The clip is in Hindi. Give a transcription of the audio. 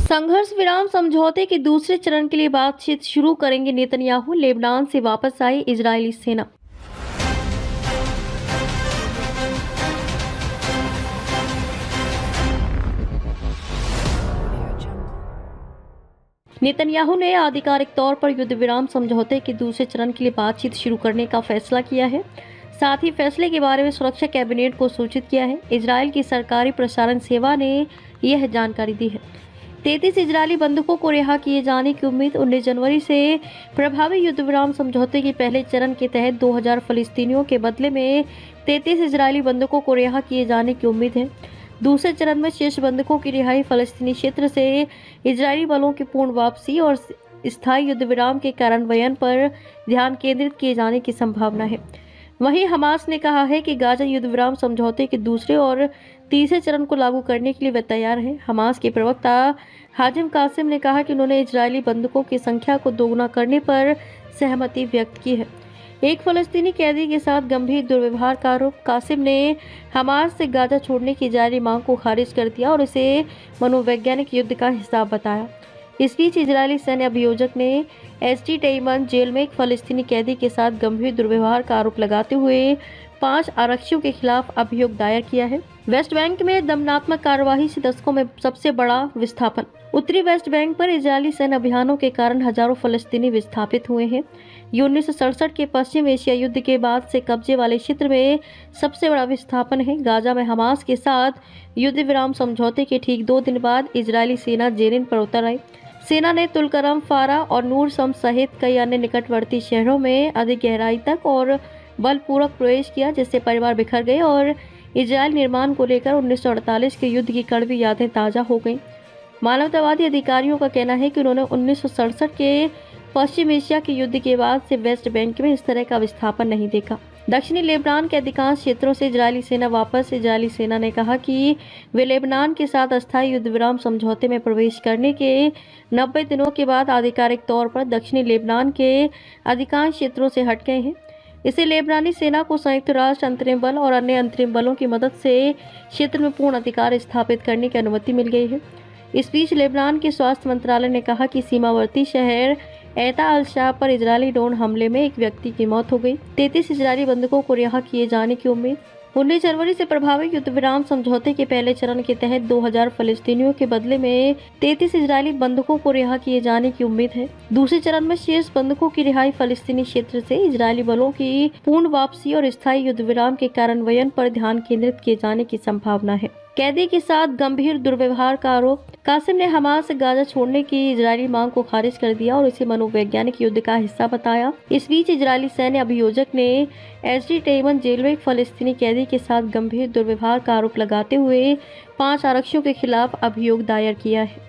संघर्ष विराम समझौते के दूसरे चरण के लिए बातचीत शुरू करेंगे नेतन्याहू। लेबनान से वापस आई इजरायली सेना। नेतन्याहू ने आधिकारिक तौर पर युद्ध विराम समझौते के दूसरे चरण के लिए बातचीत शुरू करने का फैसला किया है। साथ ही फैसले के बारे में सुरक्षा कैबिनेट को सूचित किया है। इजरायल की सरकारी प्रसारण सेवा ने यह जानकारी दी है। 33 इजरायली बंधकों को रिहा किए जाने की उम्मीद। 19 जनवरी से प्रभावी युद्ध विराम समझौते के पहले चरण के तहत 2000 फलस्तीनियों के बदले में 33 इजरायली बंधकों को रिहा किए जाने की उम्मीद है। दूसरे चरण में शेष बंधकों की रिहाई, फलस्तीनी क्षेत्र से इजरायली बलों की पूर्ण वापसी और स्थायी युद्ध विराम के कार्यान्वयन पर ध्यान केंद्रित किए जाने की संभावना है। वहीं हमास ने कहा है कि गाजा युद्ध विराम समझौते के दूसरे और तीसरे चरण को लागू करने के लिए वे तैयार हैं। हमास के प्रवक्ता हाजिम कासिम ने कहा कि उन्होंने इजरायली बंधकों की संख्या को दोगुना करने पर सहमति व्यक्त की है। एक फलस्तीनी कैदी के साथ गंभीर दुर्व्यवहार का आरोप। कासिम ने हमास से गाजा छोड़ने की जारी मांग को खारिज कर दिया और इसे मनोवैज्ञानिक युद्ध का हिस्सा बताया। इस बीच इजरायली सैन्य अभियोजक ने एसटी टेमन जेल में एक फलस्तीनी कैदी के साथ गंभीर दुर्व्यवहार का आरोप लगाते हुए 5 आरक्षियों के खिलाफ अभियोग दायर किया है। वेस्ट बैंक में दमनात्मक कार्यवाही से दशकों में सबसे बड़ा विस्थापन। उत्तरी वेस्ट बैंक पर इजरायली सैन्य अभियानों के कारण हजारों फलस्तीनी विस्थापित हुए हैं। ये 1967 के पश्चिम एशिया युद्ध के बाद से कब्जे वाले क्षेत्र में सबसे बड़ा विस्थापन है। गाजा में हमास के साथ युद्ध विराम समझौते के ठीक 2 दिन बाद इजरायली सेना जेनिन पर उतर आई। सेना ने तुलकरम, फारा और नूर शम्स सहित कई अन्य निकटवर्ती शहरों में अधिक गहराई तक और बलपूर्वक प्रवेश किया, जिससे परिवार बिखर गए और इजरायल निर्माण को लेकर 1948 के युद्ध की कड़वी यादें ताज़ा हो गईं। मानवतावादी अधिकारियों का कहना है कि उन्होंने 1967 के पश्चिम एशिया के युद्ध के बाद से वेस्ट बैंक में इस तरह का विस्थापन नहीं देखा। दक्षिणी लेबनान के अधिकांश क्षेत्रों से इजरायली सेना वापस। इजरायली सेना ने कहा कि वे लेबनान के साथ अस्थायी युद्ध विराम समझौते में प्रवेश करने के 90 दिनों के बाद आधिकारिक तौर पर दक्षिणी लेबनान के अधिकांश क्षेत्रों से हट गए हैं। इसे लेबनानी सेना को संयुक्त राष्ट्र अंतरिम बल और अन्य अंतरिम बलों की मदद से क्षेत्र में पूर्ण अधिकार स्थापित करने की अनुमति मिल गई है। इस बीच लेबनान के स्वास्थ्य मंत्रालय ने कहा कि सीमावर्ती शहर एता अल शाह पर इजरायली ड्रोन हमले में एक व्यक्ति की मौत हो गई। 33 इजरायली बंधकों को रिहा किए जाने की उम्मीद। 19 जनवरी से प्रभावी युद्ध विराम समझौते के पहले चरण के तहत 2000 फलस्तीनियों के बदले में 33 इजरायली बंधकों को रिहा किए जाने की उम्मीद है। दूसरे चरण में शेष बंधकों की रिहाई, फलस्तीनी क्षेत्र से इजरायली बलों की पूर्ण वापसी और स्थायी युद्ध विराम के कार्यान्वयन पर ध्यान केंद्रित किए जाने की संभावना है। कैदी के साथ गंभीर दुर्व्यवहार का आरोप। कासिम ने हमास से गाजा छोड़ने की इजरायली मांग को खारिज कर दिया और इसे मनोवैज्ञानिक युद्ध का हिस्सा बताया। इस बीच इजरायली सैन्य अभियोजक ने एसटी टेमन जेल में एक फलस्तीनी कैदी के साथ गंभीर दुर्व्यवहार का आरोप लगाते हुए 5 आरक्षियों के खिलाफ अभियोग दायर किया है।